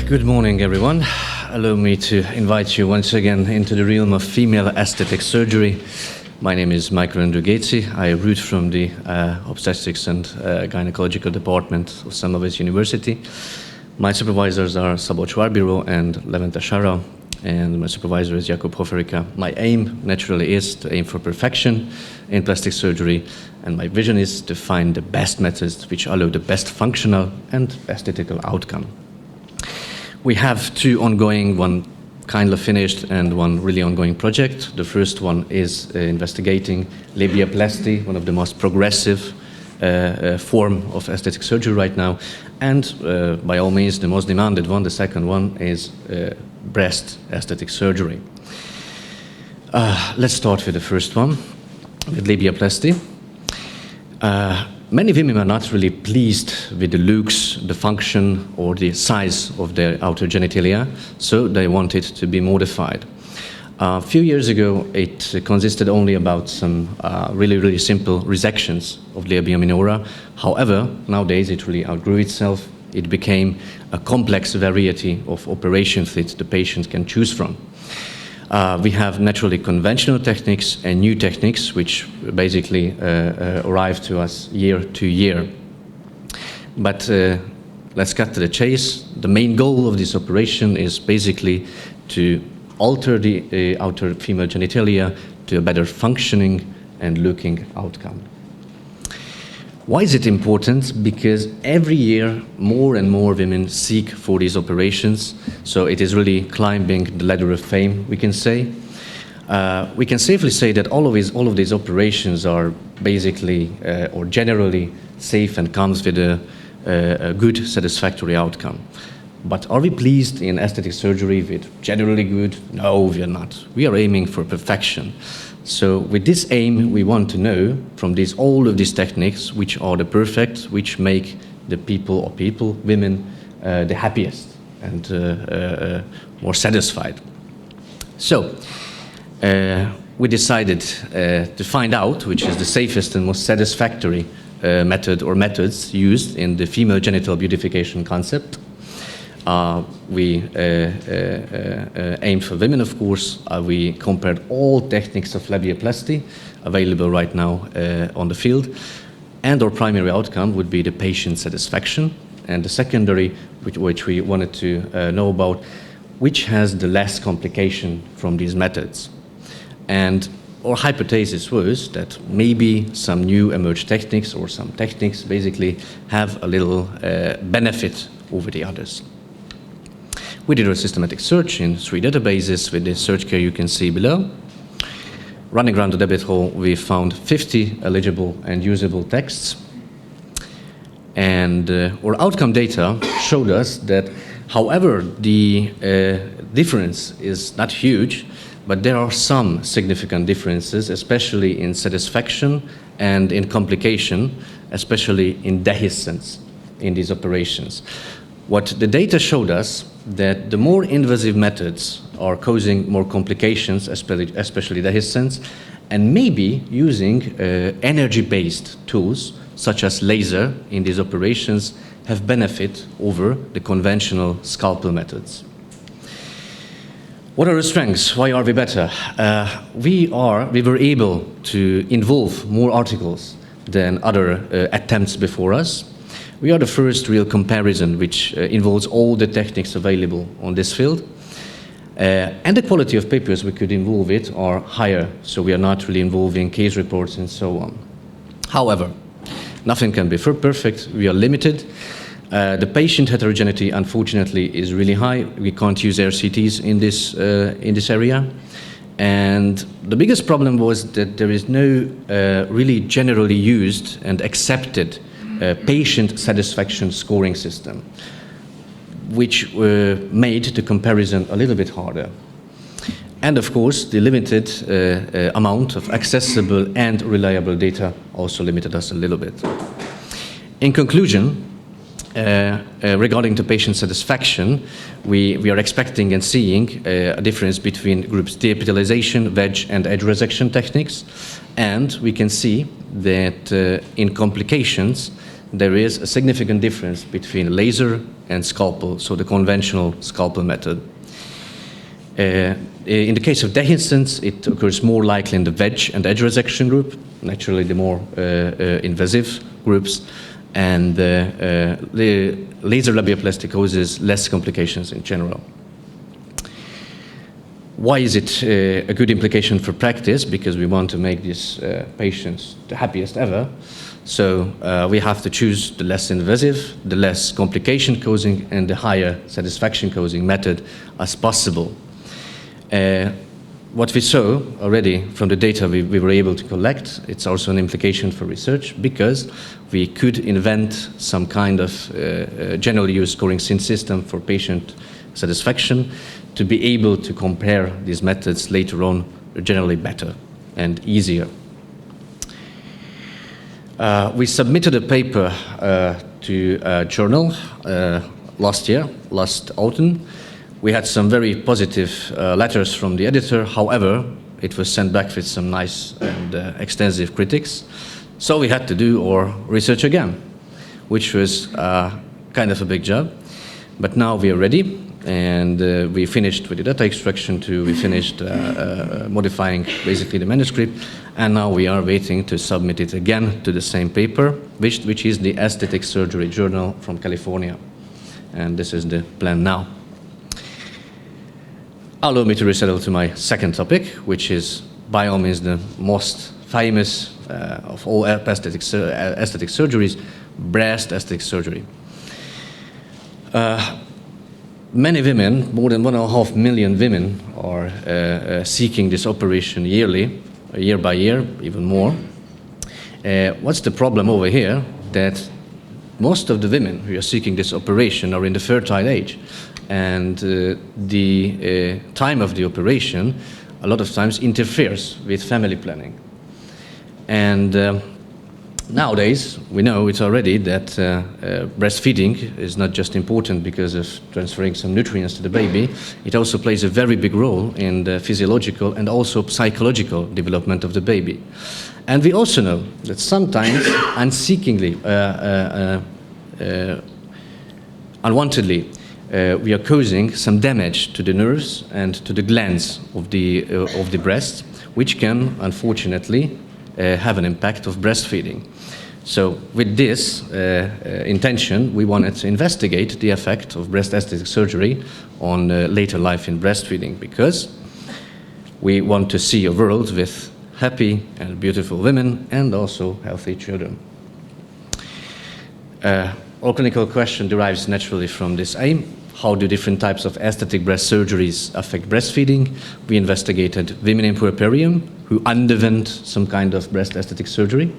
Good morning, everyone. Allow me to invite you once again into the realm of female aesthetic surgery. My name is Mihály Géczi. I root from the Obstetrics and Gynecological Department of Semmelweis University. My supervisors are Szabó Bíró and Levente Sara, and my supervisor is Jakub Hoferika. My aim, naturally, is to aim for perfection in plastic surgery, and my vision is to find the best methods which allow the best functional and aesthetical outcome. We have two ongoing, one kind of finished and one really ongoing project. The first one is investigating labiaplasty, one of the most progressive form of aesthetic surgery right now, and by all means the most demanded one. The second one is breast aesthetic surgery. Let's start with the first one, with labiaplasty. Many women are not really pleased with the looks, the function, or the size of their outer genitalia, so they want it to be modified. A few years ago, it consisted only about some really simple resections of labia minora. However, nowadays it really outgrew itself. It became a complex variety of operations that the patient can choose from. We have naturally conventional techniques and new techniques which basically arrive to us year to year. But let's cut to the chase. The main goal of this operation is basically to alter the outer female genitalia to a better functioning and looking outcome. Why is it important? Because every year more and more women seek for these operations, so it is really climbing the ladder of fame, we can say. We can safely say that all of these operations are basically or generally safe and comes with a good, satisfactory outcome. But are we pleased in aesthetic surgery with generally good? No, we are not. We are aiming for perfection. So with this aim, we want to know from all of these techniques which are the perfect, which make the women, the happiest and more satisfied. So we decided to find out which is the safest and most satisfactory method or methods used in the female genital beautification concept. We aimed for women, of course. We compared all techniques of labiaplasty available right now on the field, and our primary outcome would be the patient satisfaction, and the secondary, which we wanted to know about, which has the less complication from these methods. And our hypothesis was that maybe some new emerged techniques or some techniques basically have a little benefit over the others. We did a systematic search in 3 databases with the search key you can see below. Running around the debit hole, we found 50 eligible and usable texts. And our outcome data showed us that, however, the difference is not huge, but there are some significant differences, especially in satisfaction and in complication, especially in dehiscence in these operations. What the data showed us that the more invasive methods are causing more complications, especially dehiscence, and maybe using energy-based tools such as laser in these operations have benefit over the conventional scalpel methods. What are our strengths? Why are we better? We were able to involve more articles than other attempts before us. We are the first real comparison which involves all the techniques available on this field. And the quality of papers we could involve it are higher, so we are not really involving case reports and so on. However, nothing can be perfect. We are limited. The patient heterogeneity, unfortunately, is really high. We can't use RCTs in this area. And the biggest problem was that there is no really generally used and accepted patient satisfaction scoring system, which made the comparison a little bit harder. And of course, the limited amount of accessible and reliable data also limited us a little bit. In conclusion, regarding the patient satisfaction, we are expecting and seeing a difference between groups deepitalization, wedge, and edge resection techniques. And we can see that in complications, there is a significant difference between laser and scalpel, so the conventional scalpel method. In the case of dehiscence, it occurs more likely in the veg and edge resection group, naturally the more invasive groups, and the laser labiaplasty causes less complications in general. Why is it a good implication for practice? Because we want to make these patients the happiest ever. So we have to choose the less invasive, the less complication causing, and the higher satisfaction causing method as possible. What we saw already from the data we were able to collect, it's also an implication for research, because we could invent some kind of general use scoring system for patient satisfaction to be able to compare these methods later on generally better and easier. We submitted a paper to a journal last autumn. We had some very positive letters from the editor. However, it was sent back with some nice and extensive critics. So we had to do our research again, which was kind of a big job. But now we are ready, and we finished with the data extraction too. We finished modifying basically the manuscript, and now we are waiting to submit it again to the same paper, which is the Aesthetic Surgery Journal from California. And this is the plan now. Allow me to resettle to my second topic, which is by all means the most famous of all aesthetic surgeries, breast aesthetic surgery. Many women, more than 1.5 million women, are seeking this operation yearly, year by year, even more. What's the problem over here? That most of the women who are seeking this operation are in the fertile age. And the time of the operation a lot of times interferes with family planning. And nowadays, we know it's already that breastfeeding is not just important because of transferring some nutrients to the baby, it also plays a very big role in the physiological and also psychological development of the baby. And we also know that sometimes unseekingly, unwantedly, we are causing some damage to the nerves and to the glands of the breast, which can, unfortunately, have an impact of breastfeeding. So with this intention, we wanted to investigate the effect of breast aesthetic surgery on later life in breastfeeding, because we want to see a world with happy and beautiful women and also healthy children. Our clinical question derives naturally from this aim. How do different types of aesthetic breast surgeries affect breastfeeding? We investigated women in puerperium who underwent some kind of breast aesthetic surgery.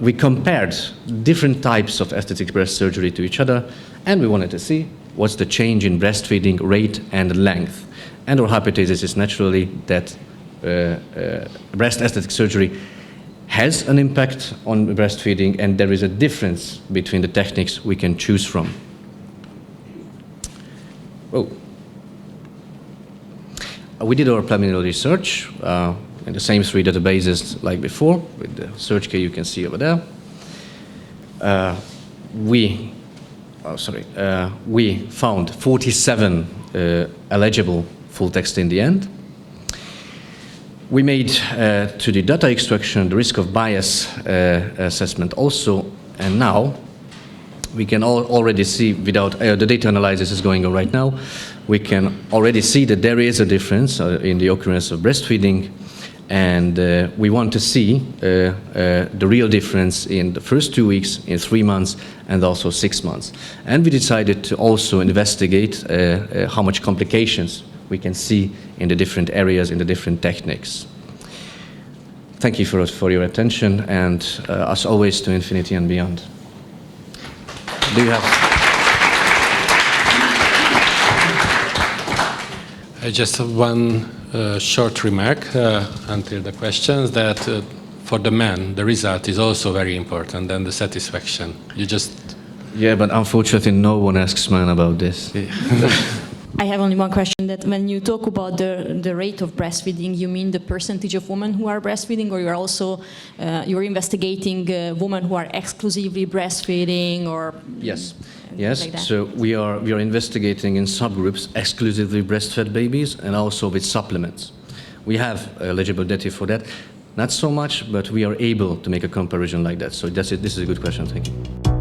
We compared different types of aesthetic breast surgery to each other, and we wanted to see what's the change in breastfeeding rate and length. And our hypothesis is naturally that breast aesthetic surgery has an impact on breastfeeding, and there is a difference between the techniques we can choose from. We did our preliminary research in the same 3 databases like before, with the search key you can see over there. We found 47 eligible full text in the end. We made to the data extraction the risk of bias assessment also, and now we can already see, without the data analysis is going on right now, we can already see that there is a difference in the occurrence of breastfeeding, and we want to see the real difference in the first 2 weeks, in 3 months, and also 6 months. And we decided to also investigate how much complications we can see in the different areas, in the different techniques. Thank you for your attention, and as always, to infinity and beyond. Do you have? I just have one short remark until the questions, that for the man, the result is also very important, and the satisfaction. You just... Yeah, but unfortunately no one asks men about this. I have only one question, that when you talk about the rate of breastfeeding, you mean the percentage of women who are breastfeeding, or you're also you're investigating women who are exclusively breastfeeding, or Yes. Yes, like that? so we are investigating in subgroups exclusively breastfed babies and also with supplements. We have eligible data for that. Not so much, but we are able to make a comparison like that. So this is a good question, thank you.